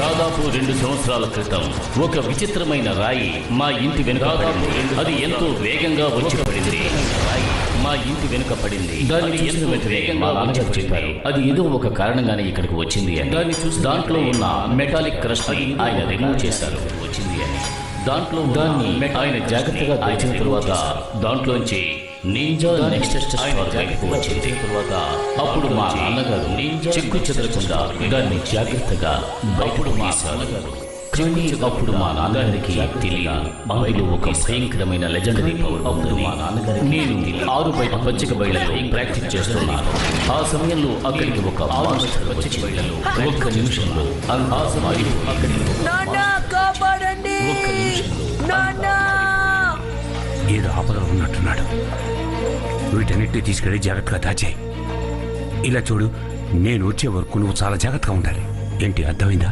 దాదాపు 2 సంవత్సరాల క్రితం ఒక విచిత్రమైన రాయి మా ఇంటి వెనుక పడింది. అది ఎంతో వేగంగా వచ్చి పడింది. మా ఇంటి వెనుక పడింది. దాన్ని చూసిన వేగంగా చెప్పారు. అది ఏదో ఒక కారణంగానే ఇక్కడికి వచ్చింది అని. దాన్ని చూసి దాంట్లో ఉన్న మెటాలిక్ క్రస్ట్ ని ఆయన రిమూవ్ చేశారు. వచ్చింది అని దాన్ని ఆయన జాగ్రత్తగా దాచిన తరువాత దాంట్లోంచి నింజా నెక్సస్ స్టార్ బయటకు వచ్చింది. తర్వాత అప్పుడు మా నాన్నగారు చెక్కు చెదరకుండా దాన్ని జాగ్రత్తగా బయటకు తీశారు. కానీ అప్పుడు మా నాన్నగారికి తెలియదు అందులో ఒక భయంకరమైన లెజెండరీ పవర్ ఉంది. మా నాన్నగారు నేను 6 బయట పచ్చిక బయళ్ళలో ప్రాక్టీస్ చేస్తున్నాను. ఆ సమయంలో అక్కడికి ఒక మాన్స్టర్ పచ్చిక బయళ్ళలో ఒక్క నిమిషంలో అక్కడికి ఏదో ఆపదలో ఉన్నట్టున్నాడు. వీటన్నిటిని తీసుకెళ్ళి జాగ్రత్తగా దాచాయి. ఇలా చూడు, నేను వచ్చే వరకు నువ్వు చాలా జాగ్రత్తగా ఉండాలి. ఏంటి అర్థమైందా?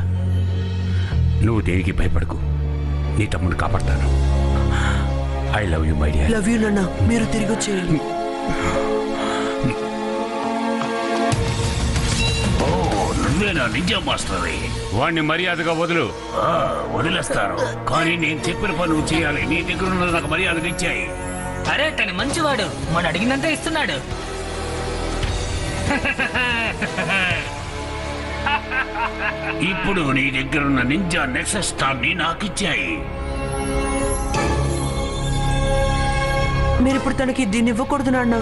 నువ్వు దేనికి భయపడకు, నీ తమ్ముడు కాపాడతాను. I love you my dear. Love you నాన్న, మీరు తిరిగి వచ్చేయండి. నువ్వేనా నిజం మాస్టర్? వాడిని మర్యాదగా వదులు. వదిలేస్తాను, కానీ నేను చెప్పిన పని నువ్వు చేయాలి. నీ దగ్గర ఉన్నది నాకు మర్యాదగా ఇచ్చాయి. అరే తను మంచివాడు, మన అడిగినంత ఇస్తున్నాడు. ఇప్పుడు నీ దగ్గర ఉన్న నింజా నెక్సస్ స్టార్ ని నాకు ఇచ్చాయి. మీరు ఇప్పుడు తనకి దీన్ని ఇవ్వకూడదు నాన్న.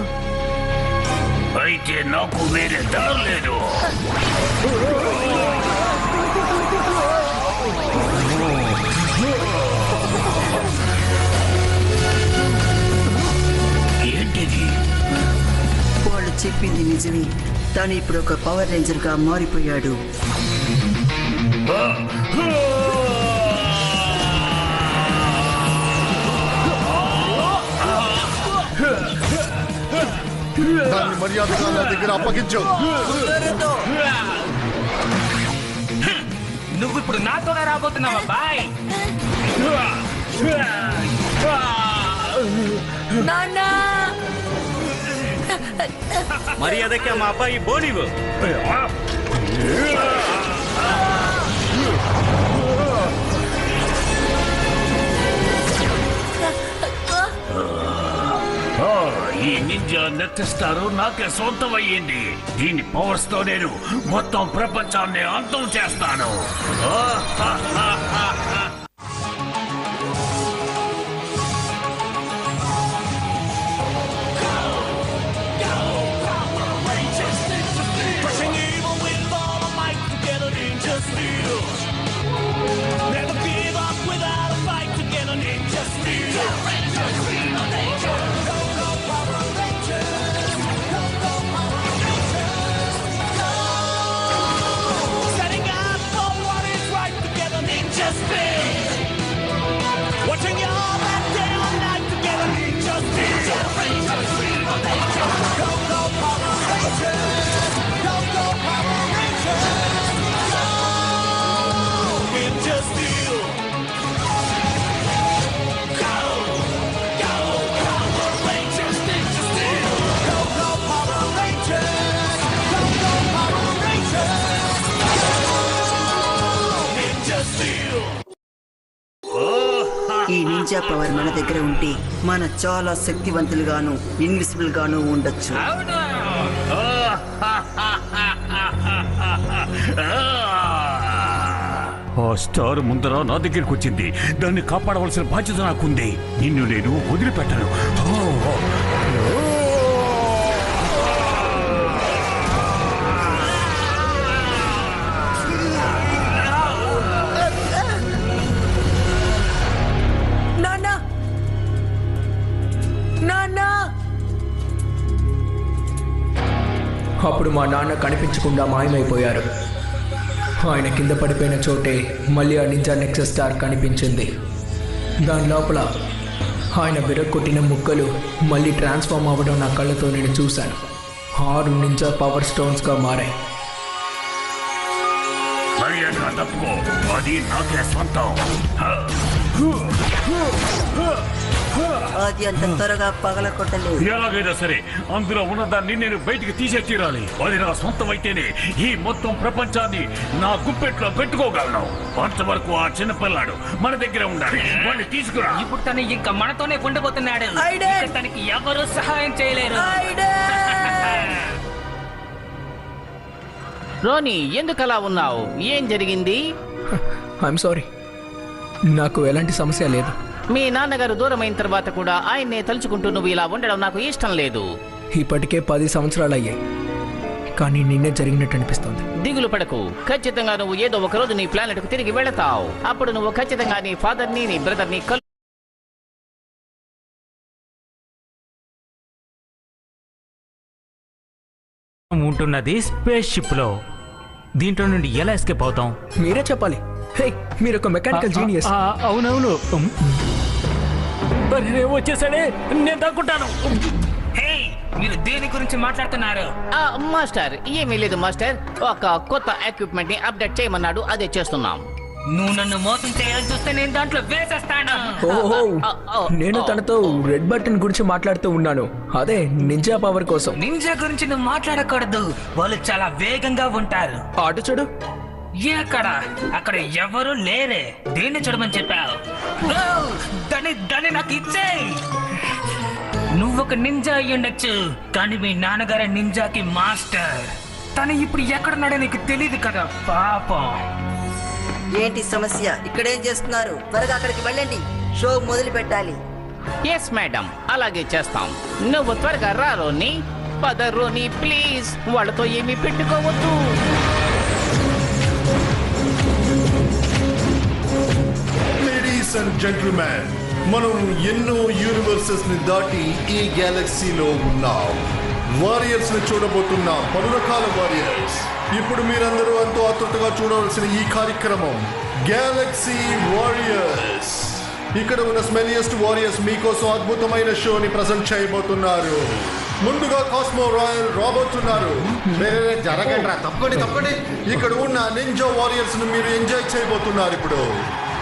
అయితే నాకు వేరే దారి లేదు. ఏంటిది? వాళ్ళు చెప్పింది నిజమే. తను ఇప్పుడు ఒక పవర్ రేంజర్ గా మారిపోయాడు. దాన్ని మర్యాదగా నా దగ్గర అప్పగించు. నువ్వు ఇప్పుడు నాతోనే రాబోతున్నావా? బాయ్. మర్యాదకి మా అబ్బాయి బోనివు. ఈ నింజా నెక్సస్ స్టార్ నాకే సొంతమయ్యింది. దీని పవర్స్ తో నేను మొత్తం ప్రపంచాన్ని అంతం చేస్తాను. ఈ నింజా పవర్ మన దగ్గర ఉంటే మన చాలా శక్తివంతులుగాను ఇన్విజిబుల్ గాను ఉండొచ్చు. ఆ స్టార్ ముందర నా దగ్గరికి వచ్చింది. దాన్ని కాపాడవలసిన బాధ్యత నాకుంది. నిన్ను నేను వదిలిపెట్టను. అప్పుడు మా నాన్న కనిపించకుండా మాయమైపోయారు. ఆయన కింద పడిపోయిన చోటే మళ్ళీ ఆ నింజా నెక్సస్ స్టార్ కనిపించింది. దాని లోపల ఆయన విరగొట్టిన ముక్కలు మళ్ళీ ట్రాన్స్ఫార్మ్ అవ్వడం నా కళ్ళతో నేను చూశాను. 6 నింజా పవర్ స్టోన్స్గా మారాయి. తప్పుకో, అది నాకే సొంతం. అది అంత త్వరగా పగలకొట్టలేదు. ఎలాగైనా సరే అందులో ఉన్నదాన్ని నేను బయటికి తీసే తీరాలి. అది నా సొంతం అయితేనే ఈ మొత్తం ప్రపంచాన్ని నా గుప్పెట్లో పెట్టుకోగలను. అంతవరకు ఆ చిన్నపిల్లాడు మన దగ్గర ఉండాలి. వాడిని తీసుకురా. ఇప్పుడు తను ఇంకా మనతోనే ఉండబోతున్నాడు. ఐడెన్! ఇక తనకి ఎవరు సహాయం చేయలేరు. రోనీ, ఎందుకు అలా ఉన్నావు? ఏం జరిగింది? ఐఎమ్ సారీ, నాకు ఎలాంటి సమస్య లేదు. మీ నాన్నగారు దూరమైన తర్వాత కూడా ఆయన్నే తలుచుకుంటూ నువ్వు ఇలా ఉండడం నాకు ఇష్టం లేదు. ఇప్పటికే 10 సంవత్సరాలు అయ్యాయి, కానీ నిన్నే జరిగినట్టు అనిపిస్తుంది. దిగులు పడకు. ఖచ్చితంగా నువ్వు ఏదో ఒక రోజు నీ ప్లానెట్కు తిరిగి వెళతావు. అప్పుడు నువ్వు ఖచ్చితంగా నీ ఫాదర్ని, నీ బ్రదర్ని ఉంటున్నది స్పేస్ షిప్ లో. దీంట్లో నుండి ఎలా ఎస్కేప్ అవుతాం? మీరే చెప్పాలి. హే, మీరు ఒక మెకానికల్ జీనియస్. అవునవును. వచ్చేసాడే, నేను తగ్గుంటాను. హే, మీరు దేని గురించి మాట్లాడుతున్నారు? మాస్టర్, ఏమీ లేదు మాస్టర్. ఒక కొత్త ఎక్విప్మెంట్ ని అప్డేట్ చేయమన్నాడు, అదే చేస్తున్నాం. నువ్వు నన్ను మోసం చేయాలని చూస్తే నేను దాంట్లో వేసేస్తాను. ఓహో, నేను తనతో రెడ్ బటన్ గురించి మాట్లాడుతూ ఉన్నాను. అదే నింజా పవర్ కోసం. నింజా గురించి నువ్వు మాట్లాడకూడదు. వాళ్ళు చాలా వేగంగా ఉంటారు. అటు చూడు. ఎక్కడ? అక్కడ ఎవరు లేరే. దేన్ని చూడమని చెప్పావు? దాన్ని నాకు ఇచ్చేయ్. నువ్వు ఒక నింజా అయ్యి ఉండొచ్చు, కానీ మీ నాన్నగారి నింజాకి మాస్టర్. తను ఇప్పుడు ఎక్కడున్నాడో నీకు తెలియదు కదా పాపం. ఏంటి సమస్య? ఇక్కడేం చేస్తున్నారు? త్వరగా అక్కడికి వెళ్ళండి, షో మొదలు పెట్టాలి. ఎస్ మేడం, అలాగే చేస్తాం. నువ్వు త్వరగా రా రోనీ. పద రోనీ ప్లీజ్, వాళ్ళతో ఏమీ పెట్టుకోవద్దు. లేడీస్ అండ్ జెంటిల్మెన్, మనం ఎన్నో యూనివర్సెస్ ని దాటి ఈ గ్యాలక్సీలో ఉన్నాం. వారియర్స్ ని చూడబోతున్నాం, పలు రకాల వారియర్స్. ఇప్పుడు మీరందరూ ఎంతో ఆతృతగా చూడవలసిన ఈ కార్యక్రమం గ్యాలక్సీ వారియర్స్. ఇక్కడ ఉన్న స్మెలియస్ట్ వారియర్స్ మీకోసం అద్భుతమైన షోని ప్రజెంట్ చేయబోతున్నారు. ముందుగా కాస్మో రాయల్ రాబోతున్నారు. జరగండి, తప్పండి. ఇక్కడ ఉన్న నింజా వారియర్స్ ను మీరు ఎంజాయ్ చేయబోతున్నారు. ఇప్పుడు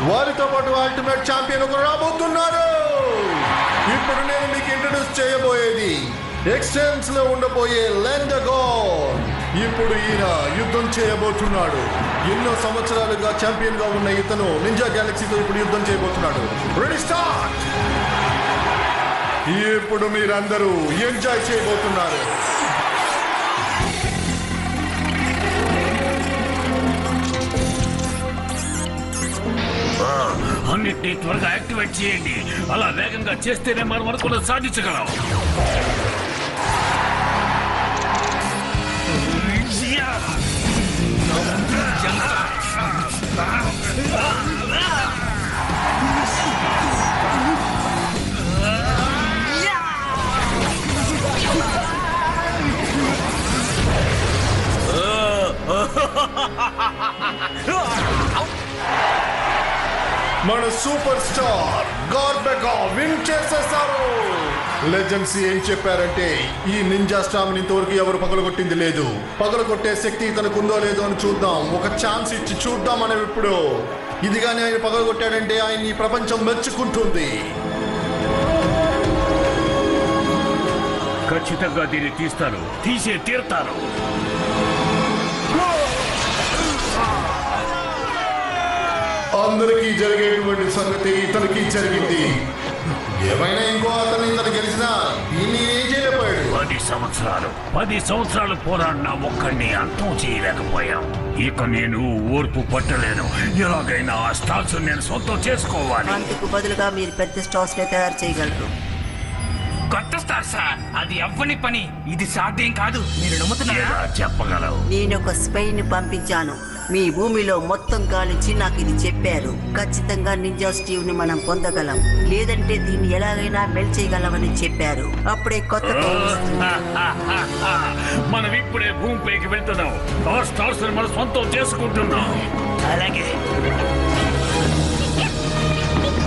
వారితో పాటు అల్టిమేట్ ఛాంపియన్ ఒకరు రాబోతున్నారు. ఇప్పుడు నేను మీకు ఇంట్రడ్యూస్ చేయబోయేది ఎక్స్టెన్స్ లో ఉండబోయే లెండగాన్. ఇప్పుడు ఈయన యుద్ధం చేయబోతున్నాడు. ఎన్నో సంవత్సరాలుగా ఛాంపియన్ గా ఉన్న ఇతను నింజా గ్యాలక్సీతో ఇప్పుడు యుద్ధం చేయబోతున్నాడు. Ready start. ఇప్పుడు మీరందరూ ఎంజాయ్ చేయబోతున్నారు. అన్నిటినీ త్వరగా యాక్టివేట్ చేయండి. అలా వేగంగా చేస్తేనే మనం అనుకున్నది సాధించగలం. మన సూపర్ స్టార్ గార్బెగా విన్ చేసేసారు. లెజెండ్స్ ఏం చెప్పారంటే ఈ నింజా స్టామ్ ఇంతవరకు ఎవరు పగలగొట్టింది లేదు. పగలగొట్టే శక్తి తనకుందో లేదో అని చూద్దాం. ఒక ఛాన్స్ ఇచ్చి చూద్దాం మనం ఇప్పుడు. ఇది కానీ ఆయన పగలగొట్టాడంటే ఆయన ఈ ప్రపంచం మెచ్చుకుంటుంది. ఖచ్చితంగా దీన్ని తీస్తారు, తీసే తీరుతారు. అందరికీ జరిగేటువంటి సంగతి ఇతనికి జరిగింది. ఏమైనా ఇంకో అతను ఇతను గెలిచినా దీన్ని ఏం చేయలేకపోయాడు. 10 సంవత్సరాలు పోరాడిన ఒక్కడిని అంతం చేయలేకపోయాం. ఇక నేను ఓర్పు పట్టలేను. ఎలాగైనా ఆ స్టార్స్ నేను సొంతం చేసుకోవాలి. అందుకు బదులుగా మీరు పెద్ద స్టార్స్ నే తయారు చేయగలరు. కొత్త స్టార్సా? అది అవ్వని పని. ఇది సాధ్యం కాదు. మీరు నమ్ముతున్నారా? ఎలా చెప్పగలవు? నేను ఒక స్పై ని పంపించాను. మీ భూమిలో మొత్తం గాలించి నాకు ఇది చెప్పారు. ఖచ్చితంగా నింజా స్టీవ్ ని మనం పొందగలం, లేదంటే దీన్ని ఎలాగైనా మెల్ట్ చేయగలమని చెప్పారు. అప్పుడే కొత్త మనం ఇప్పుడే భూమిపైకి వెళ్తున్నాం. ఆ స్టార్స్ మనం సొంతం చేసుకుంటున్నాం. అలాగే.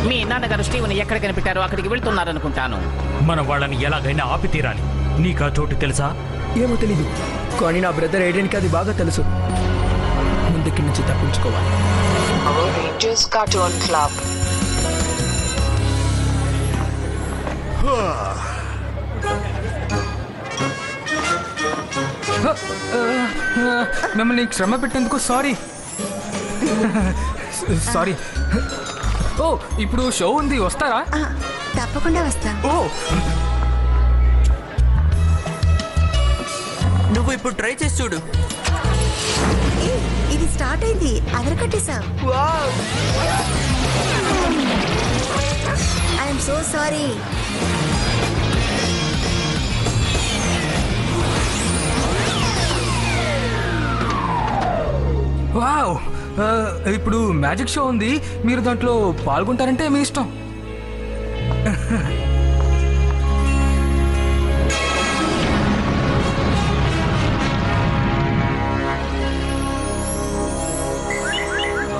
మీ నాన్నగారు స్టీవ్ని ఎక్కడ కనిపెట్టారో అక్కడికి వెళ్తున్నారనుకుంటాను. మనం వాళ్ళని ఎలాగైనా ఆపి తీరాలి. నీకా చోటు తెలుసా? ఏమో తెలీదు, కానీ నా బ్రదర్ ఏడెన్కి అది బాగా తెలుసు. ముందుకి నుంచి తప్పించుకోవాలి. Power Rangers Cartoon Club. మిమ్మల్ని శ్రమ పెట్టేందుకు సారీ. సారీ. ఓ ఇప్పుడు షో ఉంది, వస్తారా? తప్పకుండా వస్తా. ఓ నువ్వు ఇప్పుడు ట్రై చేసి చూడు. ఇది స్టార్ట్ అయింది, అదరకట్టేసా. I'm so sorry. వావ్, ఇప్పుడు మ్యాజిక్ షో ఉంది, మీరు దాంట్లో పాల్గొంటారంటే మీ ఇష్టం.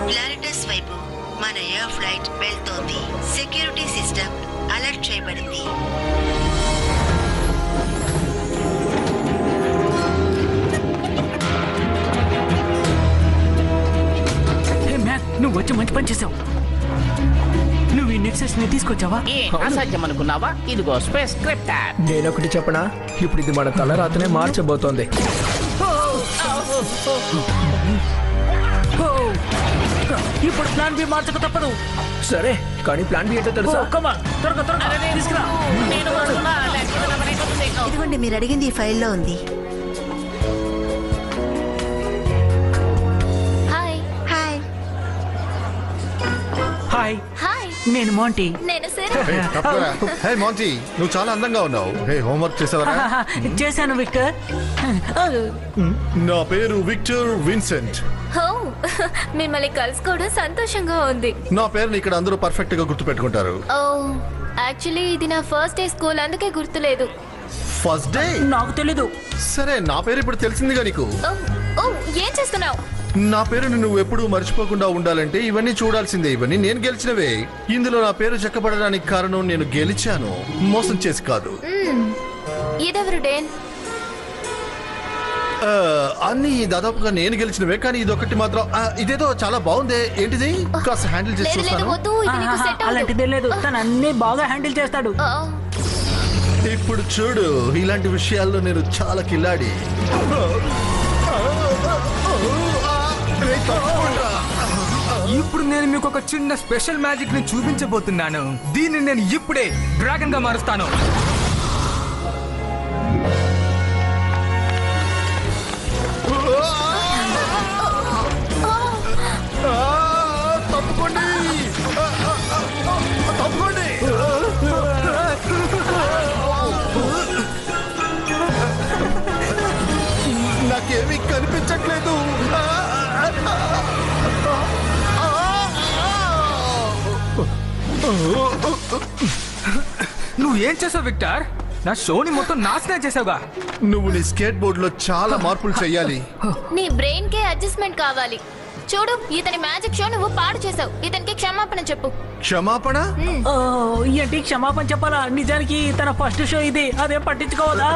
ప్లానెటస్ వైపు మన ఎయిర్ ఫ్లైట్ వెళ్తోంది. సెక్యూరిటీ సిస్టమ్ అలర్ట్ చేయబడింది. నువ్వు వచ్చి మంచి పని చేసావు. నువ్వు ఈ నెక్సెస్ ని తీసుకొచ్చావా? అసాధ్యం అనుకున్నావా? ఇదిగో స్పేస్ స్క్రిప్టర్. నేనొకటి చెప్పనా, ఇప్పుడు ఇది మన తలరాతనే మార్చబోతోంది. ఇప్పుడు ప్లాన్ బి మార్చక తప్పదు. సరే, కానీ ప్లాన్ బి ఏంటో తెలుసా? త్వరగా తీసుకురా. ఇదిగోండి, మీరు అడిగింది ఈ ఫైల్లో ఉంది. హాయ్. హాయ్. Hi, hi. నేను మోంటీ. నేను హే మాంటీ, నువ్వు చాలా అందంగా ఉన్నావు. హే, హోంవర్క్ చేసావరా? చేశాను విక్టర్. నా పేరు విక్టర్ విన్సెంట్. హో, మిమ్మల్ని కలుసుకోవడం సంతోషంగా ఉంది. నా పేరుని ఇక్కడ అందరూ పర్ఫెక్ట్ గా గుర్తు పెట్టుకుంటారు. ఓ, యాక్చువల్లీ ఇది నా ఫస్ట్ డే స్కూల్, అందుకే గుర్తులేదు. First day? నాకు తెలీదు. సరే, నా పేరు ఇప్పుడు తెలిసిందిగా నీకు. ఓ, ఓ, ఏం చేస్తున్నావు? నా పేరుని నువ్వు ఎప్పుడూ మర్చిపోకుండా ఉండాలంటే ఇవన్నీ చూడాల్సిందే. ఇవన్నీ నేను గెలిచినవే. ఇందులో నా పేరు చెక్కబడడానికి కారణం నేను గెలిచాను, మోసం చేసి కాదు. ఇదెవరు డేన్? అన్ని దాదాపుగా నేను గెలిచినవే, కానీ ఇదొకటి మాత్రం ఇదేదో చాలా బాగుంది. ఏంటిది? కాస్త హ్యాండిల్ చేసి చూస్తాను. అలాంటిదే లేదు, తను అన్ని బాగా హ్యాండిల్ చేస్తాడు. ఇప్పుడు చూడు, ఇలాంటి విషయాల్లో నేను చాలా కిల్లాడి. ఇప్పుడు నేను మీకు ఒక చిన్న స్పెషల్ మ్యాజిక్ ని చూపించబోతున్నాను. దీన్ని నేను ఇప్పుడే డ్రాగన్ గా మారుస్తాను. తప్పుకోండి, తప్పుకోండి. నాకేమీ కనిపించట్లేదు. నువ్వు ఏం చేసావు విక్టర్? నా షోని మొత్తం నాశనం చేసావుగా. నువ్వు నీ స్కేట్ బోర్డ్ లో చాలా మార్పులు చెయ్యాలి. నీ బ్రెయిన్ కే అడ్జస్ట్మెంట్ కావాలి. చూడు, ఇతని మ్యాజిక్ షో నువ్వు పాడు చేసావు. ఇతనికి క్షమాపణ చెప్పు. క్షమాపణ? ఏంటి క్షమాపణ చెప్పాలా? నిజానికి తన ఫస్ట్ షో ఇది, అదేం పట్టించుకోవాలా?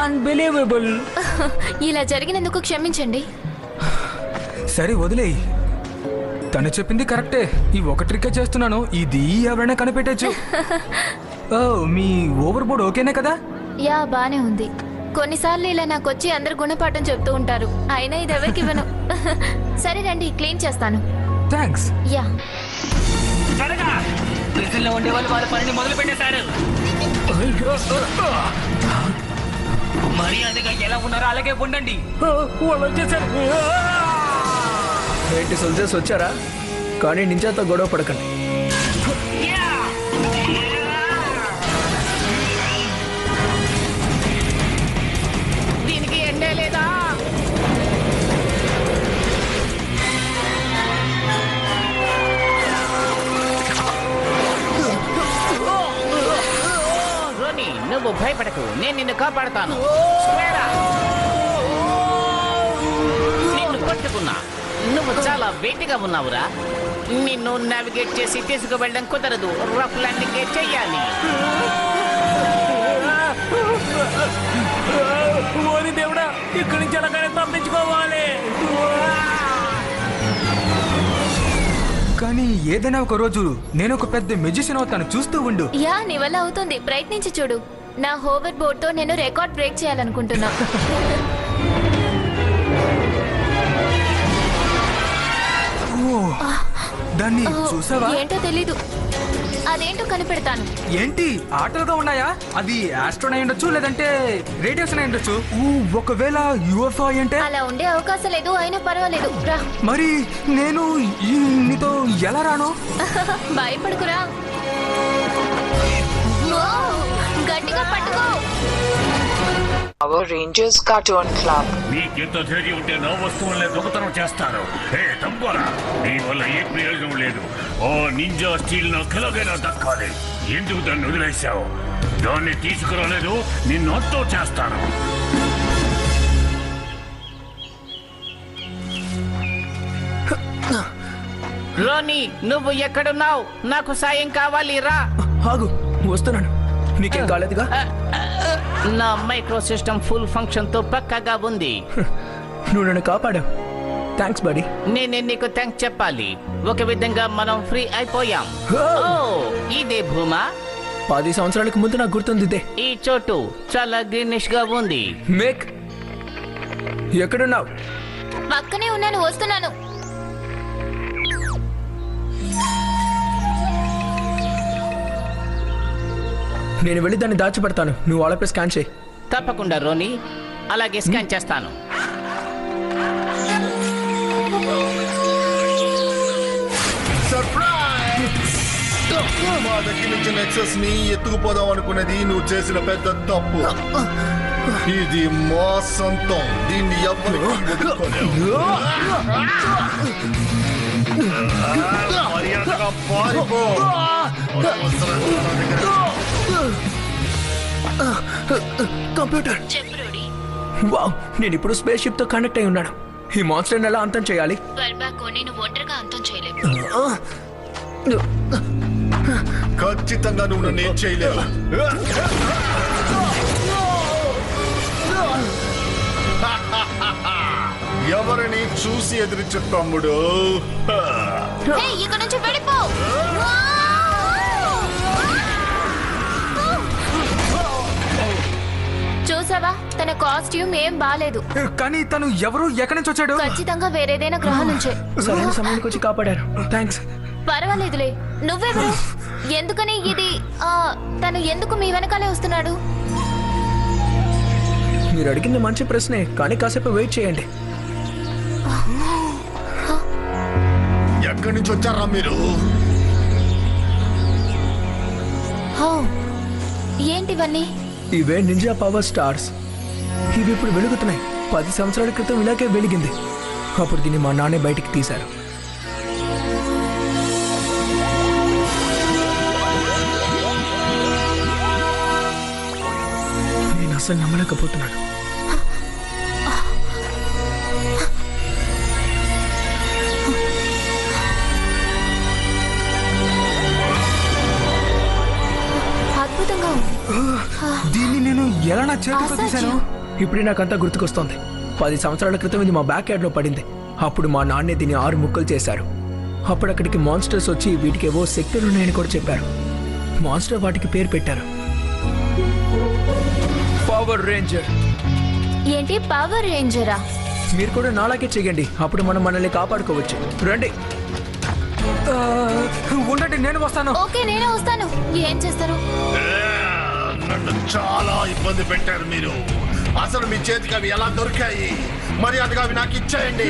అన్బిలీవబుల్. ఇలా జరిగినందుకు క్షమించండి. సరే వదిలేయి, తను చెప్పింది కరెక్టే. ఈ ఒక ట్రిక్కే చేస్తున్నాను, ఇది ఎవరైనా కనిపెట్టచ్చు. ఓ, మీ ఓవర్ బోర్డ్ ఓకేనే కదా? యా, బానే ఉంది. కొన్నిసార్లు ఇలా నాకు వచ్చి అందరు గుణపాఠం చెప్తూ ఉంటారు, అయినా ఇది ఎవరికి ఇవ్వను. సరే రండి, క్లీన్ చేస్తాను. థ్యాంక్స్. యా. త్వరగా ప్రిజన్లో ఉండే వాళ్ళు వాళ్ళ పనిని మొదలు పెట్టేశారు. మర్యాదగా ఎలా ఉన్నారో అలాగే ఉండండి. వాళ్ళు వచ్చేసారు. ఏంటి సోల్జర్స్ వచ్చారా? కానీ నింజాతో గొడవ పడకండి. దీనికి ఎండే లేదా? రోనీ, నువ్వు భయపడకు, నేను నిన్ను కాపాడతాను. నిన్ను పట్టుకున్నా. నువ్వు చాలా వెయిట్గా ఉన్నావురా. నిన్ను నావిగేట్ చేసి తీసుకువెళ్ళడం కుదరదు. రఫ్ ల్యాండింగ్ చెయ్యాలి. ఓరి దేవుడా, ఇక్కడి నుంచి ఎలాగైనా తప్పించుకోవాలి. కానీ ఏదైనా ఒక రోజు నేను ఒక పెద్ద మెజిషియన్ అవుతాను, చూస్తూ ఉండు. యా నీ వల్ల అవుతుంది, ప్రయత్నించి చూడు. నా హోవర్ బోర్డ్ తో నేను రికార్డ్ బ్రేక్ చేయాలనుకుంటున్నా. దాన్ని చూసావా? ఏంటో తెలీదు, అదేంటో కనిపెడతాను. ఏంటి ఆటలుగా ఉన్నాయా? అది ఆస్ట్రోన్ అయి ఉండొచ్చు, లేదంటే రేడియేషన్ అయి ఉండొచ్చు. ఒకవేళ యూఎఫ్ఓ అంటే? అలా ఉండే అవకాశం లేదు, అయినా పర్వాలేదు రా. మరి నేను నీతో ఎలా రాను? భయపడుకురా, గట్టిగా పట్టుకో. Power Rangers cartoon club. నీకెంత ధైర్యం ఉంటే నా వస్తువులనే దొంగతనం చేస్తాను. హే తంబోరా, నీ వల్ల ఏ ప్రయోజనం లేదు. ఆ నింజా స్టీల్ నాకు ఎలాగైనా దక్కాలి. ఎందుకు దాన్ని వదిలేశావు? దాన్ని తీసుకురాలేదు, నిన్ను అంతో చేస్తాను. రోనీ, నువ్వు ఎక్కడున్నావు? నాకు సాయం కావాలి, రా. ఆగు, వస్తున్నాను. నీకేం కాలేదుగా? నా మైక్రో సిస్టమ్ ఫుల్ ఫంక్షన్ తో పక్కాగా ఉంది. నువ్వు నన్ను కాపాడావు, థ్యాంక్స్ బడీ. నేనే నీకు థ్యాంక్స్ చెప్పాలి. ఒక విధంగా మనం ఫ్రీ అయిపోయాం. ఓ, ఇదే భూమా? 10 సంవత్సరాలకు ముందు నాకు గుర్తుంది ఇదే. ఈ చోటు చాలా గ్రీనిష్ గా ఉంది. మేక్, ఎక్కడున్నావు? పక్కనే ఉన్నాను, వస్తున్నాను. నేను వెళ్ళి దాన్ని దాచిపెడతాను, నువ్వు వాళ్ళపై స్కాన్ చేయి. తప్పకుండా రోనీ, అలాగే స్కాన్ చేస్తాను. మా దగ్గర నుంచి నెక్సస్ ని ఎత్తుకుపోదాం అనుకునేది నువ్వు చేసిన పెద్ద తప్పు. ఇది మా సొంతం, దీన్ని ఎవ్వరికి వదులుకోలేవు. మర్యాదగా పారిపో. కంప్యూటర్, వావ్, నేను ఇప్పుడు స్పేస్ షిప్ తో కనెక్ట్ అయి ఉన్నాను. ఈ మాన్స్టర్ ఎలా అంతం చేయాలి? నువ్వు ఒంటరిగా అంతం చేయలేవు. ఖచ్చితంగా నువ్వు నన్ను ఏం చేయలేవు. ఎవరిని చూసి ఎదిరించు తమ్ముడు. ఇక్కడ నుంచి వెళ్ళిపో. చూసావా, తన కాస్ట్యూమ్ ఏం బాలేదు. కానీ తను ఎవరు, ఎక్కడి నుంచి వచ్చాడు? ఖచ్చితంగా వేరేదైనా గ్రహం నుంచే. సరైన సమయానికి వచ్చి కాపాడారు, థ్యాంక్స్. పర్వాలేదులే. నువ్వెవరు? ఎందుకని ఇది తను ఎందుకు మీ వెనకాలే వస్తున్నాడు? మీరు అడిగింది మంచి ప్రశ్నే, కానీ కాసేపు వెయిట్ చేయండి. ఎక్కడి నుంచి వచ్చారా మీరు? ఏంటివన్నీ? ఇవే నింజా పవర్ స్టార్స్. ఇవి ఇప్పుడు వెలుగుతున్నాయి. 10 సంవత్సరాల క్రితం ఇలాగే వెలిగింది. అప్పుడు దీన్ని మా నాన్నే బయటికి తీశారు. నేను అసలు నమ్మలేకపోతున్నాను. అద్భుతంగా ఉంది. దీన్ని నేను ఎలా నా చేతితో తీశాను? ఇప్పుడే నాకంతా గుర్తుకొస్తోంది. 10 సంవత్సరాల క్రితం ఇది మా బ్యాక్ యార్డ్ లో పడింది. అప్పుడు మా నాన్నే దీన్ని 6 ముక్కలు చేశారు. అప్పుడు అక్కడికి మాన్స్టర్స్ వచ్చి వీటికేవో శక్తులు ఉన్నాయని కూడా చెప్పారు. మాన్స్టర్ వాటికి పేరు పెట్టారు, పవర్ రేంజర్. ఏంటి పవర్ రేంజరా? మీరు కూడా నాలాగే చెయ్యండి, అప్పుడు మనం మనల్ని కాపాడుకోవచ్చు. రండి. ఉండండి, నేను వస్తాను. ఓకే, నేనే వస్తాను. ఏం చేస్తారు? నన్ను చాలా ఇబ్బంది పెట్టారు మీరు. అసలు మీ చేతికి అవి ఎలా దొరికాయి? మర్యాదగా అవి నాకు ఇచ్చేయండి.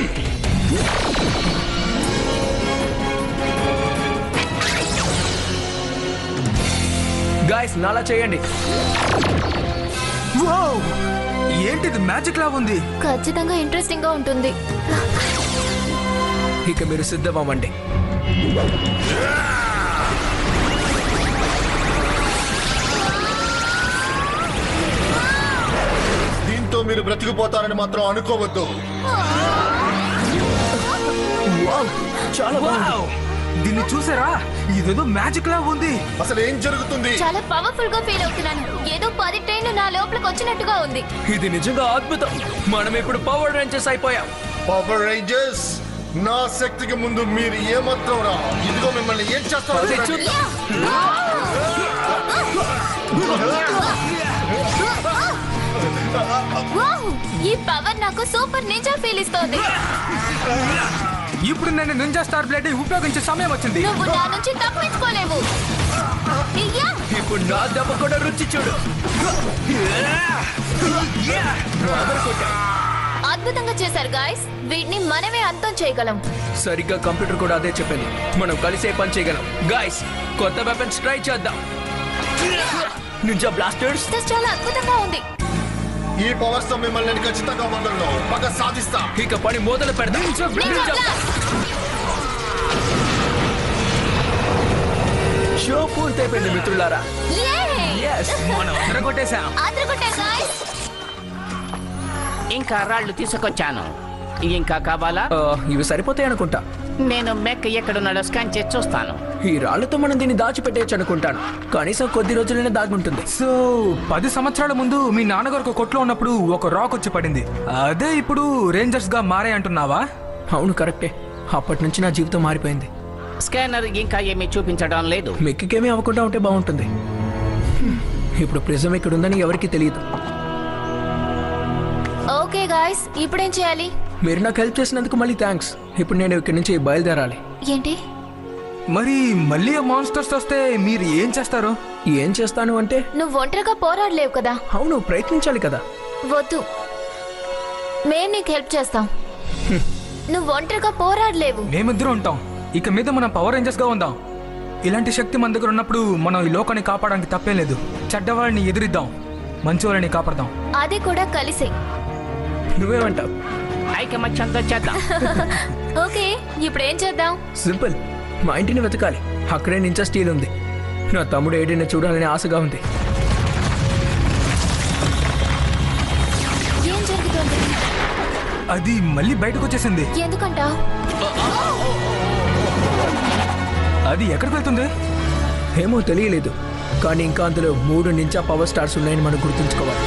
గాయ్స్, నాలా చేయండి. ఏంటిది, మ్యాజిక్ లా ఉంది. ఖచ్చితంగా ఇంట్రెస్టింగ్ గా ఉంటుంది. ఇక మీరు సిద్ధమవ్వండి. దీంతో మీరు బ్రతికిపోతారని మాత్రం అనుకోవద్దు. చాలా బాగుంది. దీన్ని చూసారా? ఇదేదో మ్యాజిక్ లా ఉంది. అసలు ఏం జరుగుతుంది? చాలా పవర్ఫుల్ గా ఫీల్ అవుతున్నాను. ఏదో 10 ట్రైన్లు నా లోపలికి వచ్చినట్టుగా ఉంది. ఇది నిజంగా అద్భుతం. మనం ఇప్పుడు పవర్ రేంజర్స్ అయిపోయాం. పవర్ రేంజర్స్, నా శక్తికి ముందు మీరు ఏమాత్రం రా. ఇదిగో మిమ్మల్ని ఏం చేస్తారో చూడండి. వావ్! ఈ పవర్ నాకు సూపర్ నింజా ఫీల్ ఇస్తోంది. ఇప్పుడు నేను నింజా స్టార్ బ్లేడ్ ఉపయోగించే సమయం వచ్చింది. నువ్వు నా నుంచి తప్పించుకోలేవు. యా! ఇప్పుడు నా దెబ్బ కూడా రుచి చూడు. అద్భుతంగా చేశారు గాయ్స్. వీటిని మనమే అంతం చేయగలం. సరిగ్గా కంప్యూటర్ కూడా అదే చెప్పింది. మనం కలిసే పని చేయగలం. గాయ్స్, కొత్త వెపన్స్ ట్రై చేద్దాం. Ninja blasters. ఇది చాలా అద్భుతంగా ఉంది. ఈ పవర్స్ తో మిమ్మల్ని నేను ఖచ్చితంగా వదలను. పగ సాధిస్తా. ఇక పని మొదలు పెడదాం. Ninja blast. షో పూర్తయిపోయింది మిత్రులారా. Yes, మనం అదరగొట్టేశాం. అదరగొట్టారు గాయ్స్. ఇంకా రాళ్ళు తీసుకొచ్చాను. ఇంకా కావాలా? ఇవి సరిపోతాయి అనుకుంటా. నేను మెక్ ఎక్కడున్నాడో స్కాన్ చేసి చూస్తాను. ఈ రాళ్లతో మనం దీన్ని దాచిపెట్టేయచ్చు అనుకుంటాను. కనీసం కొద్ది రోజులైనా దాగుంటుంది. సో 10 సంవత్సరాల ముందు మీ నాన్నగారు ఒక కొట్లో ఉన్నప్పుడు ఒక రాక్ వచ్చి పడింది. అదే ఇప్పుడు రేంజర్స్ గా మారే అంటున్నావా? అవును, కరెక్టే. అప్పటి నుంచి నా జీవితం మారిపోయింది. స్కానర్ ఇంకా ఏమీ చూపించడం లేదు. మెక్కికేమీ అవ్వకుండా ఉంటే బాగుంటుంది. ఇప్పుడు ప్రిజం ఇక్కడ ఉందని ఎవరికీ తెలియదు. ఓకే గాయ్స్, ఇప్పుడేం చేయాలి? మీరు నాకు హెల్ప్ చేసినందుకు మళ్ళీ థ్యాంక్స్. ఇప్పుడు నేను ఇక్కడి నుంచి బయలుదేరాలి. ఏంటి? మరి మళ్ళీ ఆ మాన్స్టర్స్ వస్తే మీరు ఏం చేస్తారు? ఏం చేస్తాను అంటే? నువ్వు ఒంటరిగా పోరాడలేవు కదా. అవును, ప్రయత్నించాలి కదా. వద్దు, మేము నీకు హెల్ప్ చేస్తాం. నువ్వు ఒంటరిగా పోరాడలేవు. మేమిద్దరం ఉంటాం. ఇక మీద మనం పవర్ రేంజర్స్ గా ఉందాం. ఇలాంటి శక్తి మన దగ్గర ఉన్నప్పుడు మనం ఈ లోకాన్ని కాపాడడానికి తప్పేం లేదు. చెడ్డవాళ్ళని ఎదిరిద్దాం, మంచి వాళ్ళని కాపాడదాం. అది కూడా కలిసే. నువ్వేమంటావు? ఐకమత్యంతో చేద్దాం. ఓకే, ఇప్పుడు ఏం చేద్దాం? సింపుల్. మా ఇంటిని వెతకాలి. అక్కడే నింజా స్టీల్ ఉంది. నా తమ్ముడు ఏడైనా చూడాలని ఆశగా ఉంది. ఏం జరుగుతుంది? అది మళ్ళీ బయటకు వచ్చేసింది. ఎందుకంటావ్? అది ఎక్కడికి వెళ్తుంది? ఏమో తెలియలేదు. కానీ ఇంకా అందులో 3 నింజా పవర్ స్టార్స్ ఉన్నాయని మనం గుర్తుంచుకోవాలి.